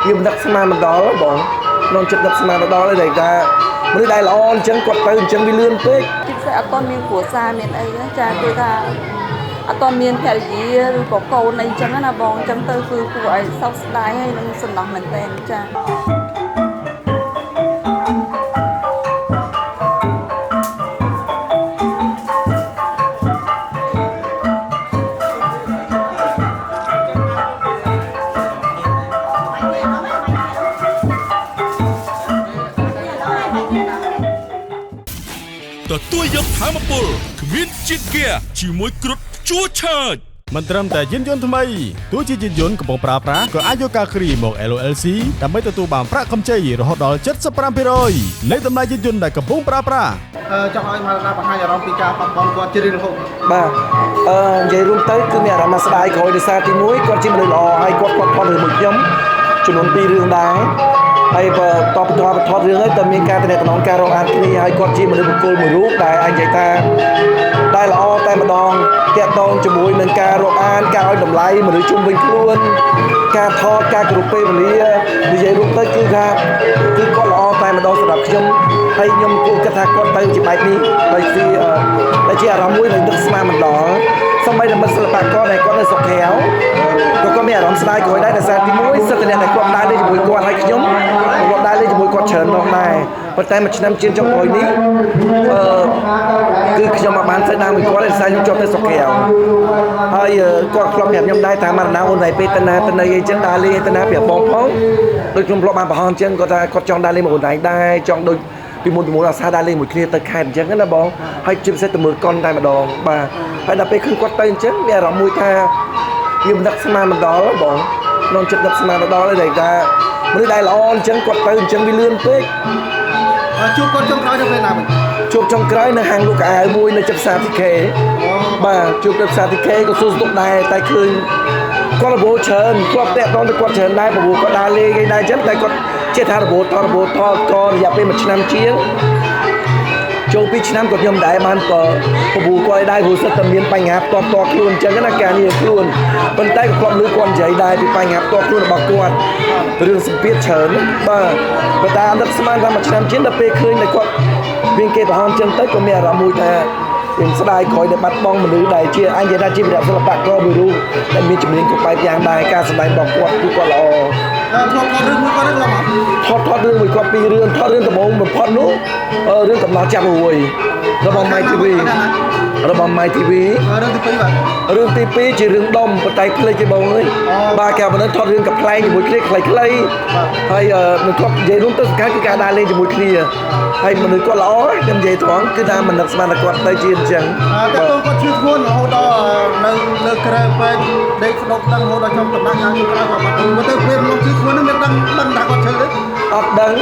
វាមិនដឹកស្មានមិនដល់បងក្នុងចិត្តដឹកស្មានដល់ទេតែមនុស្សដែលល្អអញ្ចឹងគាត់ទៅអញ្ចឹងវាលឿនពេកពិសេសអត់ទាន់មានគ្រួសារមានអីចាគឺថាអត់ទាន់មានភរិយាឬក៏កូនអីអញ្ចឹងណាបងអញ្ចឹងទៅគឺគួរឲ្យសោកស្ដាយហើយនឹងសំណោះមែនទែនចាទទួលយកធម៌ពលគ្មានជាតិហ្គាជាមួយគ្រុឌជួឆើតមិនត្រឹមតែយានយន្តថ្មីទោះជាយានយន្តកំពុងប្រើប្រាស់ក៏អាចយកការគ្រីមក LLC ដើម្បីទទួលបានប្រាក់កម្ចីរហូតដល់ 75% នៃតម្លៃយានយន្តដែលកំពុងប្រើប្រាស់ចង់ឲ្យមកដល់បង្ហាញអារម្មណ៍ពីការបាត់បង់គាត់ជារៀងរហូតបាទនិយាយរួមទៅគឺមានអារម្មណ៍ស្ដាយក្រោយដោយសារទី1គាត់ជាមនុស្សល្អហើយគាត់ផុតរឿងមួយខ្ញុំចំនួន2រឿងដែរហើយបើតបថតរឿងហើយតើមានការតំណងការរកអានគ្នាហើយគាត់ជាមនុស្សបុគ្គលមួយរូបដែលអាចនិយាយថាដែលល្អតែម្ដងតាក់ទងជាមួយនឹងការរកអានការឲ្យតម្លៃមនុស្សជុំវិញខ្លួនការថតការគ្រប់ពេលវេលានិយាយរួមទៅគឺថាគឺគាត់ល្អតែម្ដងសម្រាប់ខ្ញុំហើយខ្ញុំគួរគិតថាគាត់ទៅជាបែបនេះដោយជាអារម្មណ៍មួយដែលនឹកស្មានមិនដល់សម្បីតែមិត្តសិល្បករដែលគាត់នៅស្រុកក្រៅគាត់មានអារម្មណ៍ស្ដាយក្រោយដែរដោយសារទី1សិទ្ធិអ្នកដែលគាត់ដើរលេងជាមួយគាត់ហើយខ្ញុំគាត់ដើរលេងជាមួយគាត់ច្រើនដល់ដែរប៉ុន្តែមួយឆ្នាំជាងចុងក្រោយនេះគឺខ្ញុំមកបានទៅដើរមួយគាត់ដោយសារខ្ញុំជាប់នៅស្រុកក្រៅហើយគាត់ធ្លាប់ប្រាប់ខ្ញុំដែរថាមកណាអូនឯពេលទៅណាអីចឹងដើរលេងទៅណាប្រាប់បងផងដូចខ្ញុំធ្លាប់បានបង្ហាញចឹងគាត់ថាគាត់ចង់ដើរលេងមួយអូនឯងដែរចង់ដូចពីមុនអាសាដើរលេងមួយគ្នាទៅខេត្តអញ្ចឹងណាបងហើយជាពិសេសទៅមើលកុនតែម្ដងបាទហើយដល់ពេលឃើញគាត់ទៅអញ្ចឹងមានអារម្មណ៍មួយថាវាមិនដឹកស្មានមិនដល់បងក្នុងចិត្តដឹកស្មានដល់ទេតែមនុស្សដែលល្អអញ្ចឹងគាត់ទៅអញ្ចឹងវាលឿនពេកជួបគាត់ចុងក្រោយទៅពេលណាវិញជួបចុងក្រោយនៅហាងលក់កៅអៅមួយនៅចិត្តផ្សារ TK បាទជួបទៅផ្សារ TK ក៏សួរសុខដែរតែឃើញគាត់របូរច្រើនគាត់តាក់ទងទៅគាត់ច្រើនដែរព្រោះគាត់ដើរលេងឯដែរអញ្ចឹងតែគាត់ជាថារបូរថតក៏រយៈពេល1ឆ្នាំជាងចូល2ឆ្នាំក៏ខ្ញុំដែរបានក៏ពពូគាត់ដែរព្រោះសិតតែមានបញ្ហាផ្ទាល់ខ្លួនអញ្ចឹងណាការងារខ្លួនប៉ុន្តែក៏គាត់លើគាត់និយាយដែរពីបញ្ហាផ្ទាល់ខ្លួនរបស់គាត់រឿងសម្ពាធច្រើនបាទប៉ុន្តែអត់ស្មានថា1ឆ្នាំជាងដល់ពេលឃើញតែគាត់មានគេប្រហោងអញ្ចឹងទៅក៏មានអារម្មណ៍មួយថាខ្ញុំស្ដាយក្រោយដែលបាត់បង់មនុស្សដែលជាអញនិយាយថាជាវិរៈសិល្បករមួយរូបដែលមានជំនាញគ្រប់បែបយ៉ាងដែរការសម្ដែងរបស់គាត់គឺគាត់ល្អថតរឿងមួយគាត់ឡើងថតរឿងមួយគាត់2រឿងថតរឿងដំបូងបំផុតនោះរឿងកំណត់ចាប់រួយរបស់ My TV របស់ My TV រឿងទី2បាទរឿងទី2ជារឿងដុំបតែភ្លេចទេបងអើយបាទគេមិនថតរឿងកំ pl ែងជាមួយគ្នាខ្លីៗហើយនឹងគាត់និយាយរួមទៅសកម្មគឺការដើរលេងជាមួយគ្នាហើយមនុស្សគាត់ល្អខ្ញុំនិយាយត្រង់គឺថាមិននឹកស្មានថាគាត់ទៅជាអញ្ចឹងតែគាត់ឈឺធ្ងន់រហូតដល់នៅលើក្រែពេកដេកស្ដុកដឹងរហូតដល់ខ្ញុំតំណាក់ខាងក្រៅគាត់មកទៅពេលលោកឈឺធ្ងន់នឹងមានដឹងថាគាត់ឈឺទេអត់ដឹង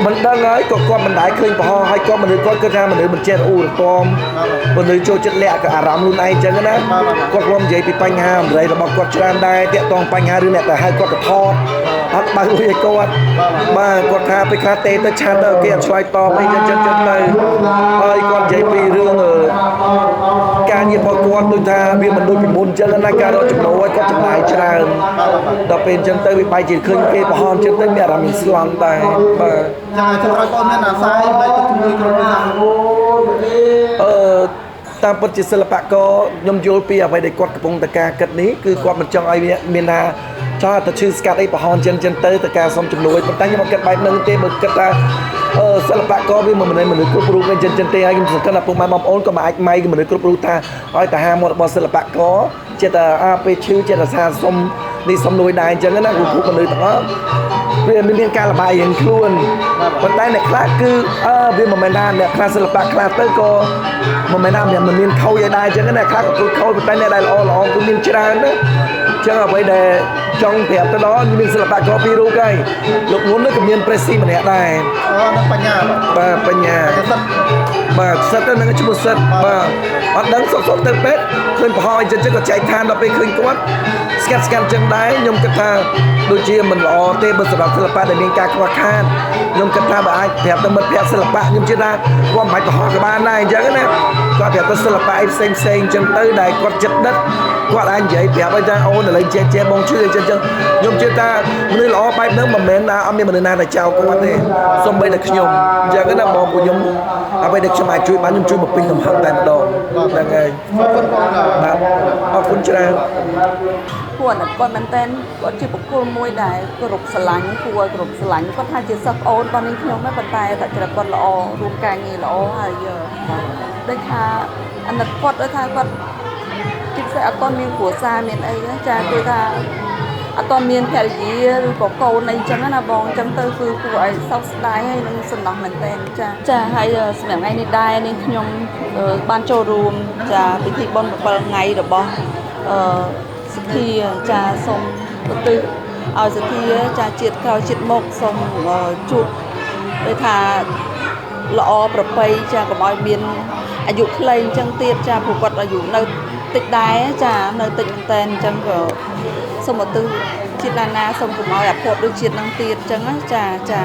មិនដឹងហើយក៏គាត់មិនដែរឃើញប្រហោះហើយក៏មនុស្សគាត់គិតថាមនុស្សមិនចេះរអ៊ូរទាំមនុស្សចូលចិត្តលាក់អារម្មណ៍ខ្លួនឯងអញ្ចឹងណាគាត់រួមនិយាយពីបញ្ហាអម្រៃរបស់គាត់ច្រើនដែរតាក់ទងបញ្ហារឿងអ្នកទៅហៅគាត់ទៅថតអត់បើកលុយឲ្យគាត់បាទគាត់ថាពេលខ្លះទេទៅឆាតគេអត់ឆ្លើយតបអីចឹងទៅហើយគាត់និយាយពីរឿងការងាររបស់គាត់ដូចថាវាមិនដូចពីមុនអញ្ចឹងណាការរកចំណូលឲ្យគាត់ចំណាយច្រើនដល់ពេលអញ្ចឹងទៅវាបែរជាឃើញគេប្រហោះអញ្ចឹងទៅមានអារម្មណ៍ស្លន់ដែរបាទចាំឲ្យចូលឲ្យបងមានអាសាយដើម្បីទៅជួយក្រុមវិសាតាមពិតជាសិល្បករខ្ញុំយល់ពីអ្វីដែលគាត់កំពុងតែការគិតនេះគឺគាត់មិនចង់ឲ្យមានថាចង់ទៅឈឺស្កាត់អីប្រហោះអញ្ចឹងទៅការសុំជំនួយប៉ុន្តែខ្ញុំអត់គិតបែបហ្នឹងទេបើគិតថាសិល្បករវាមិនមែនមនុស្សគ្រប់រូបអញ្ចឹងទេហើយខ្ញុំសង្កត់ថាពុកម៉ែបងប្អូនក៏មិនអាចម៉ៃមនុស្សគ្រប់រូបថាឲ្យតាហាមាត់របស់សិល្បករចិត្តពេលឈឺចិត្តថាសុំនេះសុំលួយដែរអញ្ចឹងណាគ្រប់មនុស្សទាំងអស់វាមានការលបាយរៀងខ្លួនប៉ុន្តែអ្នកខ្លះគឺវាមិនមែនថាអ្នកខ្លះសិល្បៈខ្លះទៅក៏មិនមែនថាមិនមានខូចឲ្យដែរអញ្ចឹងណាខ្លះក៏ខូចប៉ុន្តែអ្នកដែលល្អគឺមានច្រើនណាអញ្ចឹងអ្វីដែលចង់ប្រាប់ទៅដល់មានសិល្បករពីររូបហើយលោកមុននោះក៏មានប្រេស៊ីម្នាក់ដែរនឹងបញ្ញាបាទបញ្ញាបាទសិតទៅនឹងឈ្មោះសិតបាទអត់ដឹងសុខទៅពេទ្យឃើញប្រហោះអញ្ចឹងក៏ចែកឋានដល់ពេលឃើញគាត់ស្កាត់អញ្ចឹងដែរខ្ញុំគិតថាដូចជាមិនល្អទេបើសម្រាប់សិល្បៈដែលមានការខ្វះខាតខ្ញុំគិតថាបើអាចប្រាប់ទៅមិត្តភក្តិសិល្បៈខ្ញុំជឿថាគាត់មិនបាច់ប្រហោះក៏បានដែរអញ្ចឹងណាគាត់ប្រាប់ទៅសិល្បៈផ្សេងអញ្ចឹងទៅដែលគាត់ចិត្តដិត គាត់អាចនិយាយប្រាប់ឲ្យថាអូនឥឡូវចេះបងជួយអញ្ចឹងខ្ញុំជឿថាមនុស្សល្អបែបហ្នឹងមិនមែនថាអត់មានមនុស្សណាដែលចោលគាត់ទេសូម្បីតែខ្ញុំអញ្ចឹងណាបងពួកខ្ញុំអ្វីដែលខ្ញុំអាចជួយបានខ្ញុំជួយបំពេញកំហឹងតែម្ដងហ្នឹងហើយបាទអរគុណច្រើន ពួកអាណិតគាត់មែនតើគាត់ជាបុគ្គលមួយដែលគោរពស្រឡាញ់គួរគោរពស្រឡាញ់គាត់ថាជាសិស្សប្អូនរបស់នាងខ្ញុំដែរប៉ុន្តែតែច្រឹកគាត់ល្អរួមការងារល្អហើយដូចថាអាណិតគាត់ដូចថាគាត់ជាពិសេសអត់ទាន់មានគ្រួសារមានអីចាគឺថាអត់ទាន់មានភរិយាឬក៏កូនអីចឹងណាបងចឹងទៅគឺគួរឲ្យសោកស្ដាយហើយនឹងសំណោះមែនតើចាហើយសម្រាប់ថ្ងៃនេះដែរនាងខ្ញុំបានចូលរួមចាពិធីបុណ្យ7ថ្ងៃរបស់សទ្ធាចាសូមឧទ្ទិសឲ្យសទ្ធាចាជាតិក្រោយជាតិមកសូមជួបដូចថាល្អប្រពៃចាកុំឲ្យមានអាយុខ្លីអញ្ចឹងទៀតចាព្រោះគាត់អាយុនៅតិចដែរចានៅតិចមែនតើអញ្ចឹងក៏សូមឧទ្ទិសជាតិណាសូមកុំឲ្យអាភ័ព្វដូចជាតិនឹងទៀតអញ្ចឹងណាចា